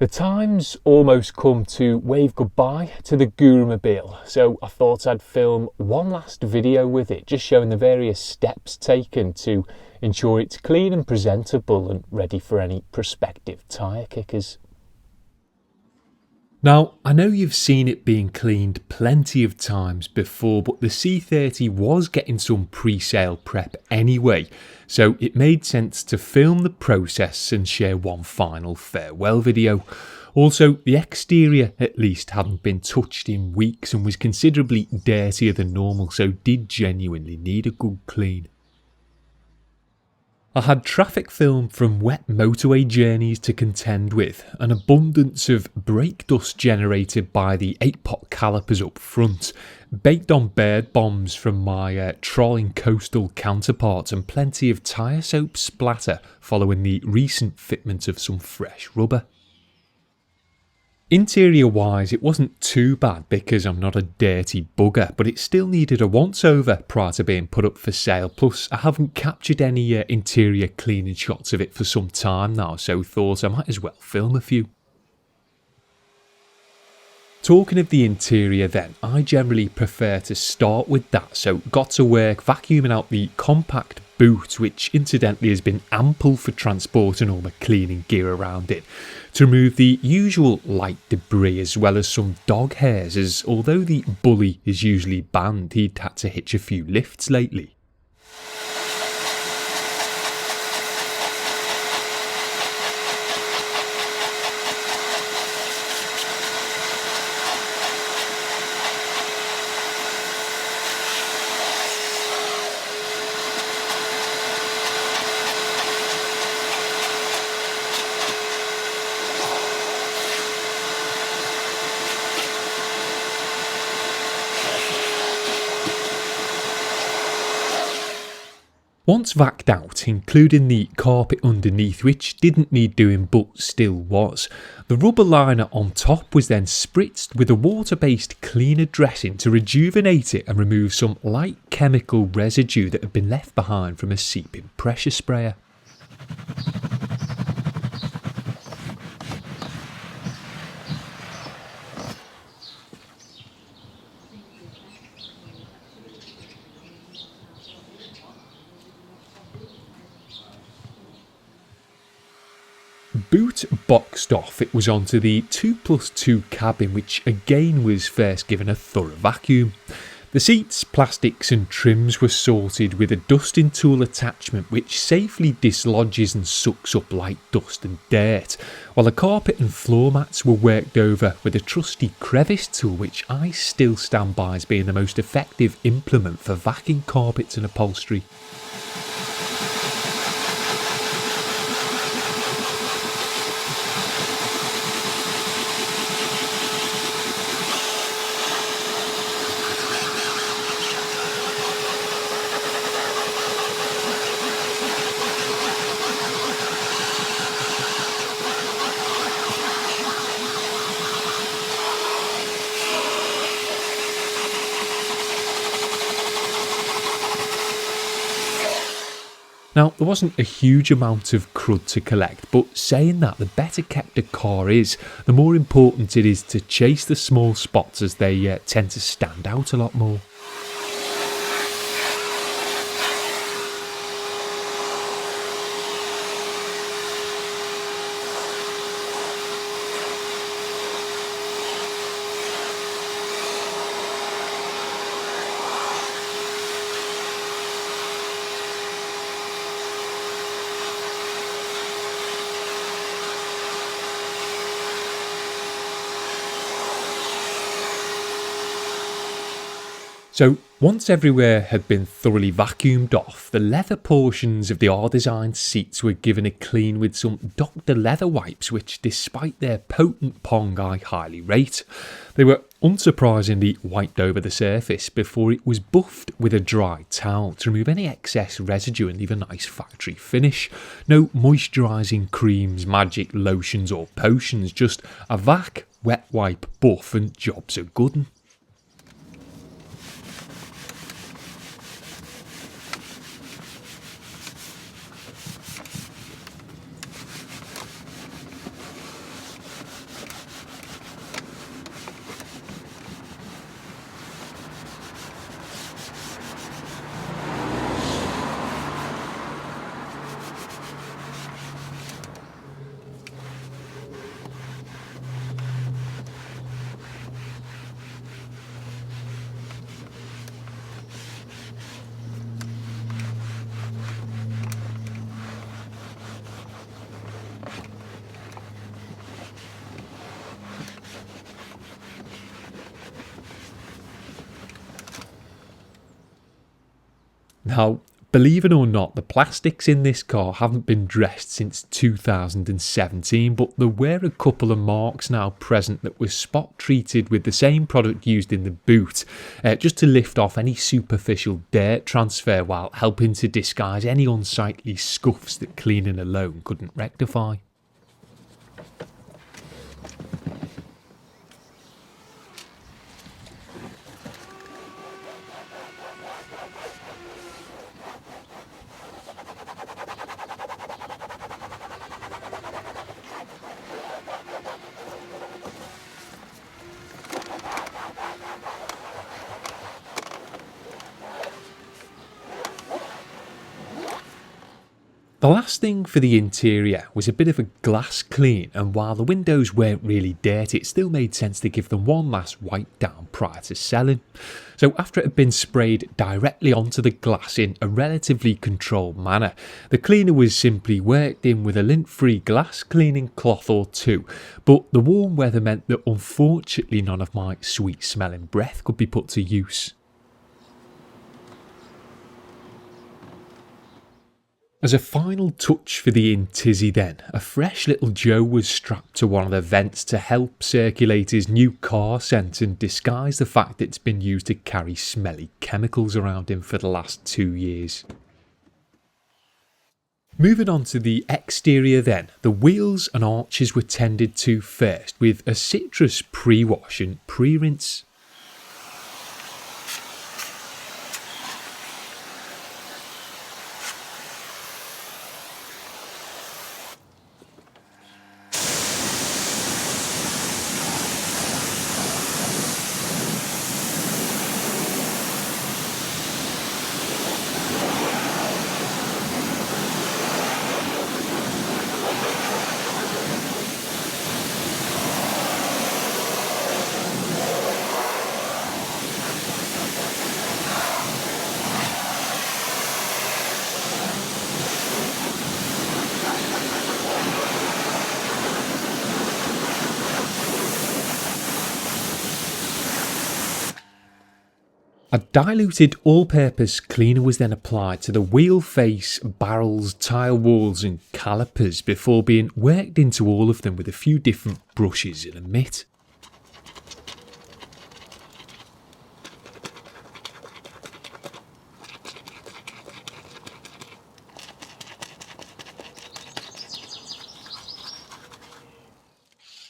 The time's almost come to wave goodbye to the Gurumobile, so I thought I'd film one last video with it, just showing the various steps taken to ensure it's clean and presentable and ready for any prospective tyre kickers. Now, I know you've seen it being cleaned plenty of times before, but the C30 was getting some pre-sale prep anyway, so it made sense to film the process and share one final farewell video. Also, the exterior at least hadn't been touched in weeks and was considerably dirtier than normal, so did genuinely need a good clean. I had traffic film from wet motorway journeys to contend with, an abundance of brake dust generated by the 8-pot calipers up front, baked on bird bombs from my trolling coastal counterparts, and plenty of tyre soap splatter following the recent fitment of some fresh rubber. Interior wise, it wasn't too bad because I'm not a dirty bugger, but it still needed a once over prior to being put up for sale. Plus, I haven't captured any interior cleaning shots of it for some time now, so thought I might as well film a few. Talking of the interior then, I generally prefer to start with that, so got to work vacuuming out the compact boot, which incidentally has been ample for transporting all my cleaning gear around it, to remove the usual light debris as well as some dog hairs, as although the bully is usually banned, he'd had to hitch a few lifts lately. Once vacked out, including the carpet underneath, which didn't need doing but still was, the rubber liner on top was then spritzed with a water-based cleaner dressing to rejuvenate it and remove some light chemical residue that had been left behind from a seeping pressure sprayer. Boot boxed off, it was onto the 2+2 cabin, which again was first given a thorough vacuum. The seats, plastics and trims were sorted with a dusting tool attachment which safely dislodges and sucks up light dust and dirt, while the carpet and floor mats were worked over with a trusty Crevice tool, which I still stand by as being the most effective implement for vacuuming carpets and upholstery. Now, there wasn't a huge amount of crud to collect, but saying that, the better kept a car is, the more important it is to chase the small spots, as they tend to stand out a lot more. So once everywhere had been thoroughly vacuumed off, the leather portions of the R-Design seats were given a clean with some Dr. Leather wipes, which despite their potent pong I highly rate. They were unsurprisingly wiped over the surface before it was buffed with a dry towel to remove any excess residue and leave a nice factory finish. No moisturising creams, magic lotions or potions, just a vac, wet wipe, buff and jobs are good 'un. Now, believe it or not, the plastics in this car haven't been dressed since 2017, but there were a couple of marks now present that were spot treated with the same product used in the boot, just to lift off any superficial dirt transfer while helping to disguise any unsightly scuffs that cleaning alone couldn't rectify. The last thing for the interior was a bit of a glass clean, and while the windows weren't really dirty, it still made sense to give them one last wipe down prior to selling. So after it had been sprayed directly onto the glass in a relatively controlled manner, the cleaner was simply worked in with a lint-free glass cleaning cloth or two, but the warm weather meant that unfortunately none of my sweet smelling breath could be put to use. As a final touch for the Intizzy then, a fresh little Joe was strapped to one of the vents to help circulate his new car scent and disguise the fact that it's been used to carry smelly chemicals around him for the last 2 years. Moving on to the exterior then, the wheels and arches were tended to first with a citrus pre-wash and pre-rinse. A diluted all-purpose cleaner was then applied to the wheel face, barrels, tyre walls and calipers before being worked into all of them with a few different brushes and a mitt.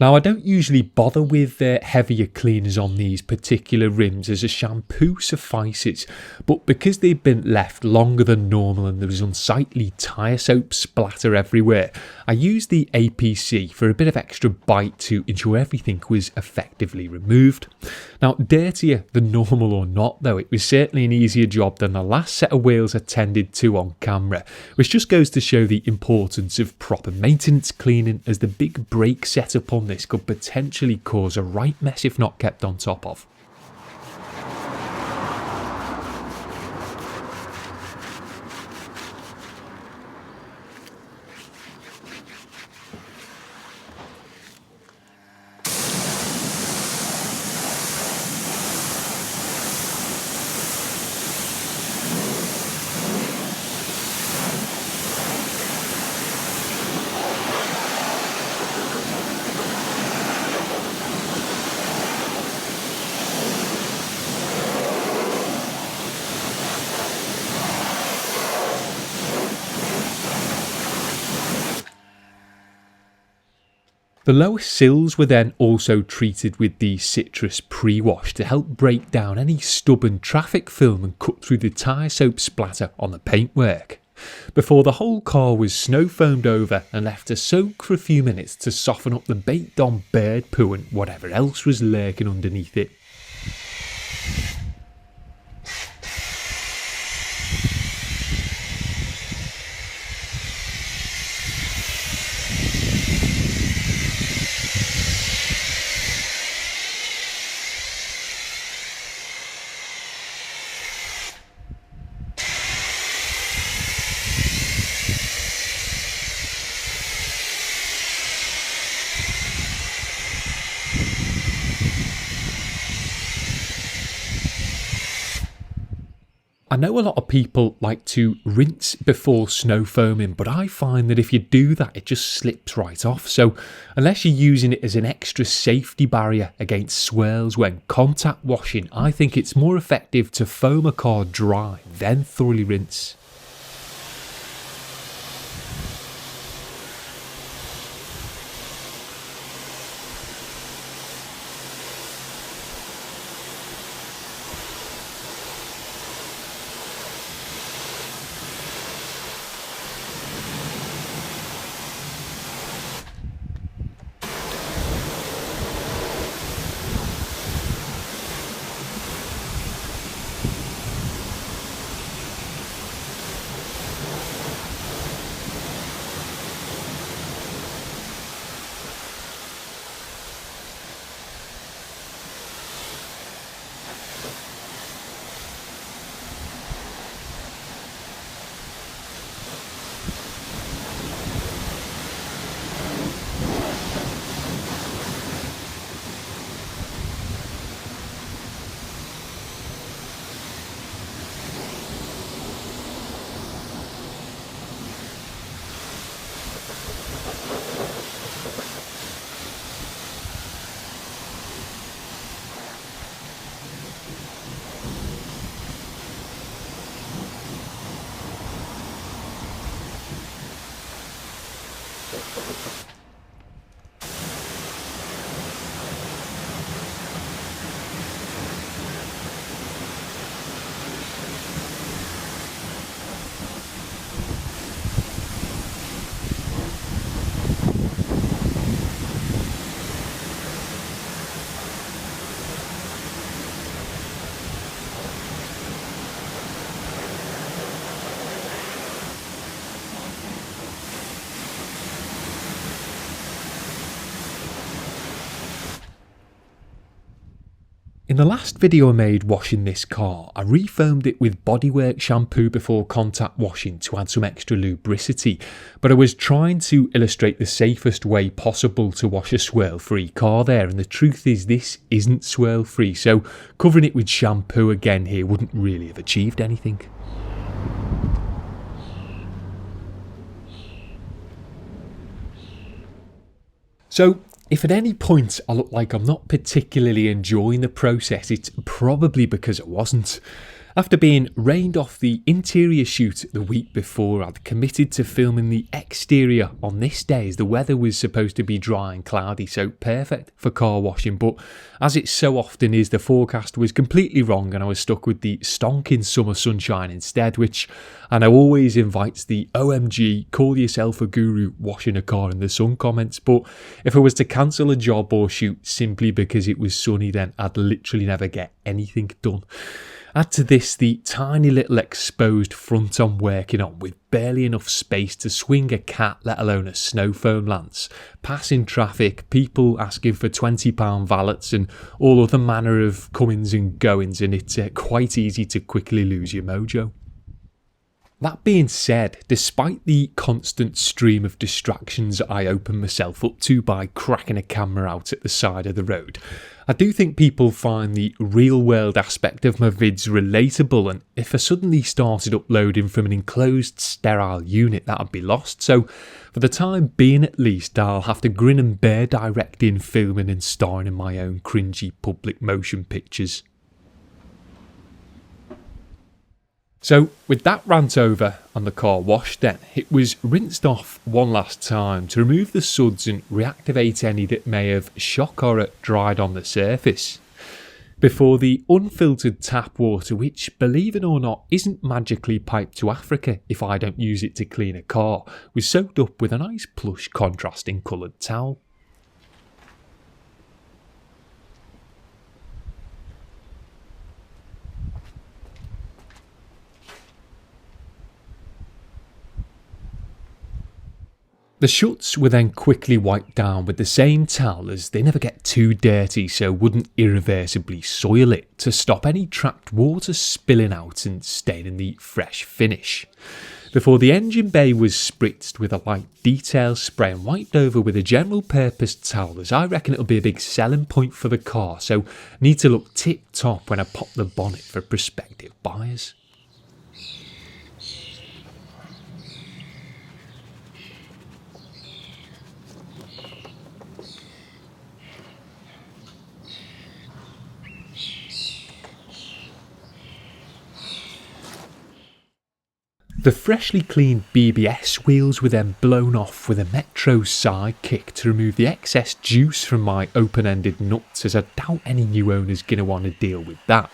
Now, I don't usually bother with heavier cleaners on these particular rims as a shampoo suffices, but because they've been left longer than normal and there was unsightly tyre soap splatter everywhere, I used the APC for a bit of extra bite to ensure everything was effectively removed. Now, dirtier than normal or not though, it was certainly an easier job than the last set of wheels attended to on camera, which just goes to show the importance of proper maintenance cleaning, as the big brake setup on this could potentially cause a right mess if not kept on top of. The lower sills were then also treated with the citrus pre-wash to help break down any stubborn traffic film and cut through the tyre soap splatter on the paintwork, before the whole car was snow foamed over and left to soak for a few minutes to soften up the baked on bird poo and whatever else was lurking underneath it. I know a lot of people like to rinse before snow foaming, but I find that if you do that, it just slips right off. So unless you're using it as an extra safety barrier against swirls when contact washing, I think it's more effective to foam a car dry, then thoroughly rinse. In the last video I made washing this car, I refoamed it with bodywork shampoo before contact washing to add some extra lubricity, but I was trying to illustrate the safest way possible to wash a swirl-free car there, and the truth is this isn't swirl-free, so covering it with shampoo again here wouldn't really have achieved anything. So, if at any point I look like I'm not particularly enjoying the process, it's probably because I wasn't. After being rained off the interior shoot the week before, I'd committed to filming the exterior on this day as the weather was supposed to be dry and cloudy, so perfect for car washing, but as it so often is, the forecast was completely wrong and I was stuck with the stonking summer sunshine instead, which I know always invites the OMG, call yourself a guru washing a car in the sun comments, but if I was to cancel a job or shoot simply because it was sunny, then I'd literally never get anything done. Add to this the tiny little exposed front I'm working on with barely enough space to swing a cat, let alone a snow foam lance, passing traffic, people asking for £20 valets and all other manner of comings and goings, and it's quite easy to quickly lose your mojo. That being said, despite the constant stream of distractions I open myself up to by cracking a camera out at the side of the road, I do think people find the real world aspect of my vids relatable, and if I suddenly started uploading from an enclosed sterile unit, that'd be lost, so for the time being at least I'll have to grin and bear directing, filming and starring in my own cringy public motion pictures. So with that rant over and the car washed then, it was rinsed off one last time to remove the suds and reactivate any that may have shock horror dried on the surface. Before the unfiltered tap water, which believe it or not isn't magically piped to Africa if I don't use it to clean a car, was soaked up with a nice plush contrasting coloured towel. The shuts were then quickly wiped down with the same towel as they never get too dirty so wouldn't irreversibly soil it, to stop any trapped water spilling out and staining the fresh finish. Before the engine bay was spritzed with a light detail spray and wiped over with a general purpose towel, as I reckon it'll be a big selling point for the car, so need to look tip top when I pop the bonnet for prospective buyers. The freshly cleaned BBS wheels were then blown off with a Metro Sidekick to remove the excess juice from my open-ended nuts, as I doubt any new owner's going to want to deal with that.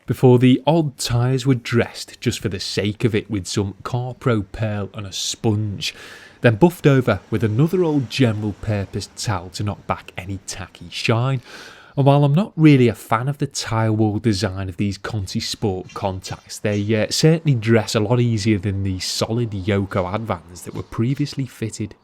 Before the odd tyres were dressed just for the sake of it with some CarPro Perl and a sponge, then buffed over with another old general purpose towel to knock back any tacky shine. And while I'm not really a fan of the tyre wall design of these Conti Sport contacts, they certainly dress a lot easier than the solid Yoko Advans that were previously fitted.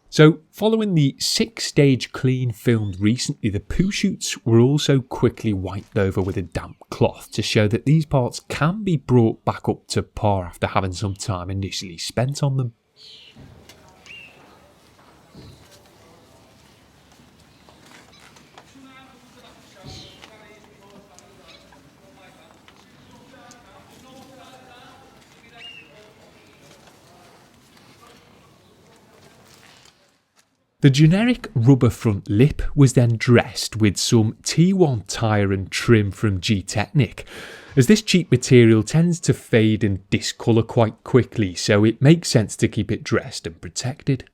So, following the 6-stage clean filmed recently, the poo chutes were also quickly wiped over with a damp cloth to show that these parts can be brought back up to par after having some time initially spent on them. The generic rubber front lip was then dressed with some T1 tyre and trim from G-Technic, as this cheap material tends to fade and discolour quite quickly, so it makes sense to keep it dressed and protected.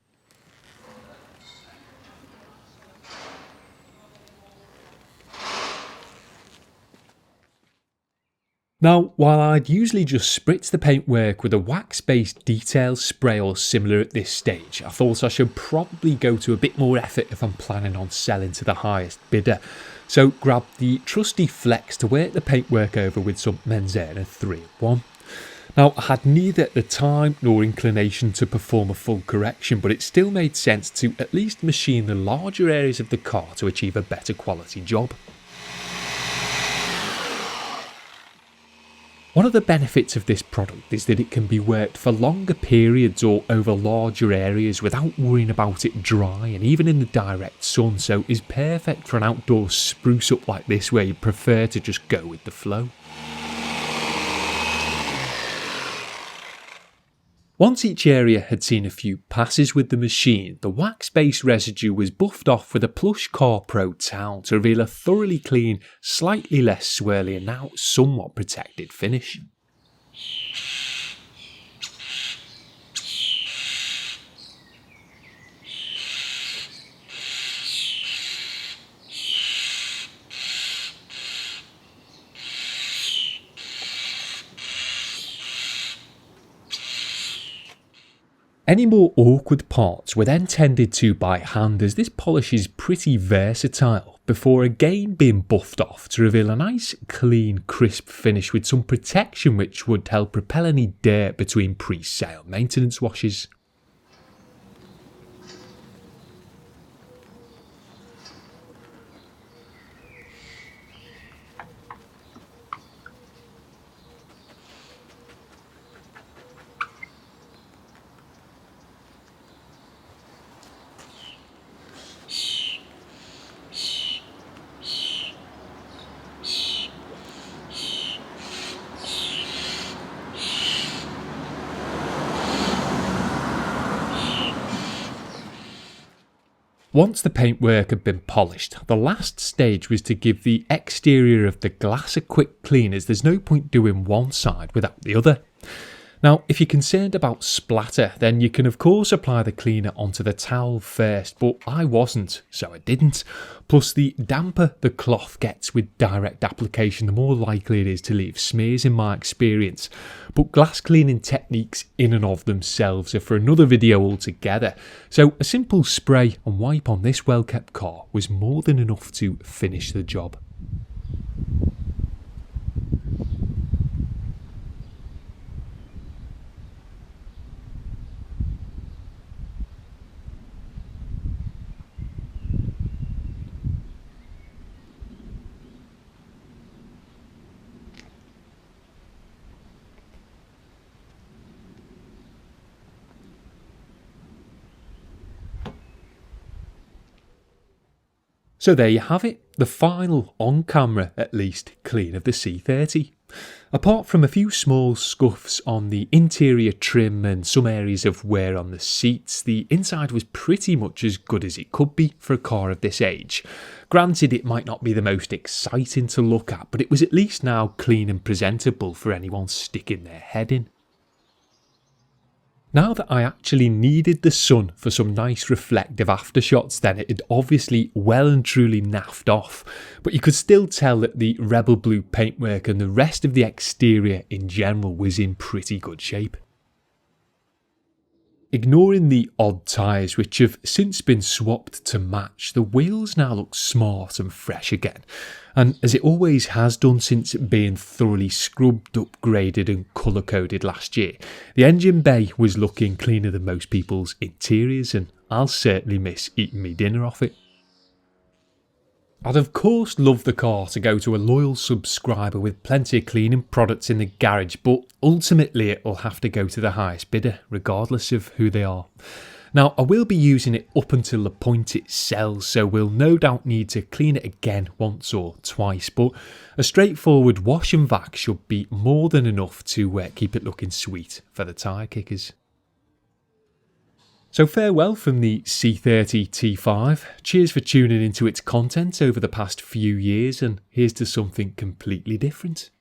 Now, while I'd usually just spritz the paintwork with a wax-based detail spray or similar at this stage, I thought I should probably go to a bit more effort if I'm planning on selling to the highest bidder. So grabbed the trusty flex to work the paintwork over with some Menzera 3-in-1. Now, I had neither the time nor inclination to perform a full correction, but it still made sense to at least machine the larger areas of the car to achieve a better quality job. One of the benefits of this product is that it can be worked for longer periods or over larger areas without worrying about it dry and even in the direct sun, so is perfect for an outdoor spruce up like this where you prefer to just go with the flow. Once each area had seen a few passes with the machine, the wax-based residue was buffed off with a plush CarPro towel to reveal a thoroughly clean, slightly less swirly and now somewhat protected finish. Any more awkward parts were then tended to by hand, as this polish is pretty versatile, before again being buffed off to reveal a nice clean crisp finish with some protection which would help repel any dirt between pre-sale maintenance washes. Once the paintwork had been polished, the last stage was to give the exterior of the glass a quick clean, as there's no point doing one side without the other. Now, if you're concerned about splatter, then you can of course apply the cleaner onto the towel first, but I wasn't, so I didn't. Plus, the damper the cloth gets with direct application, the more likely it is to leave smears in my experience. But glass cleaning techniques in and of themselves are for another video altogether, so a simple spray and wipe on this well-kept car was more than enough to finish the job. So there you have it, the final, on camera at least, clean of the C30. Apart from a few small scuffs on the interior trim and some areas of wear on the seats, the inside was pretty much as good as it could be for a car of this age. Granted, it might not be the most exciting to look at, but it was at least now clean and presentable for anyone sticking their head in. Now that I actually needed the sun for some nice reflective aftershots, then it had obviously well and truly naffed off, but you could still tell that the Rebel Blue paintwork and the rest of the exterior in general was in pretty good shape. Ignoring the odd tyres, which have since been swapped to match, the wheels now look smart and fresh again, and as it always has done since being thoroughly scrubbed, upgraded and colour coded last year, the engine bay was looking cleaner than most people's interiors, and I'll certainly miss eating me dinner off it. I'd of course love the car to go to a loyal subscriber with plenty of cleaning products in the garage, but ultimately it will have to go to the highest bidder, regardless of who they are. Now, I will be using it up until the point it sells, so we'll no doubt need to clean it again once or twice, but a straightforward wash and vac should be more than enough to keep it looking sweet for the tyre kickers. So farewell from the C30 T5, cheers for tuning into its content over the past few years, and here's to something completely different.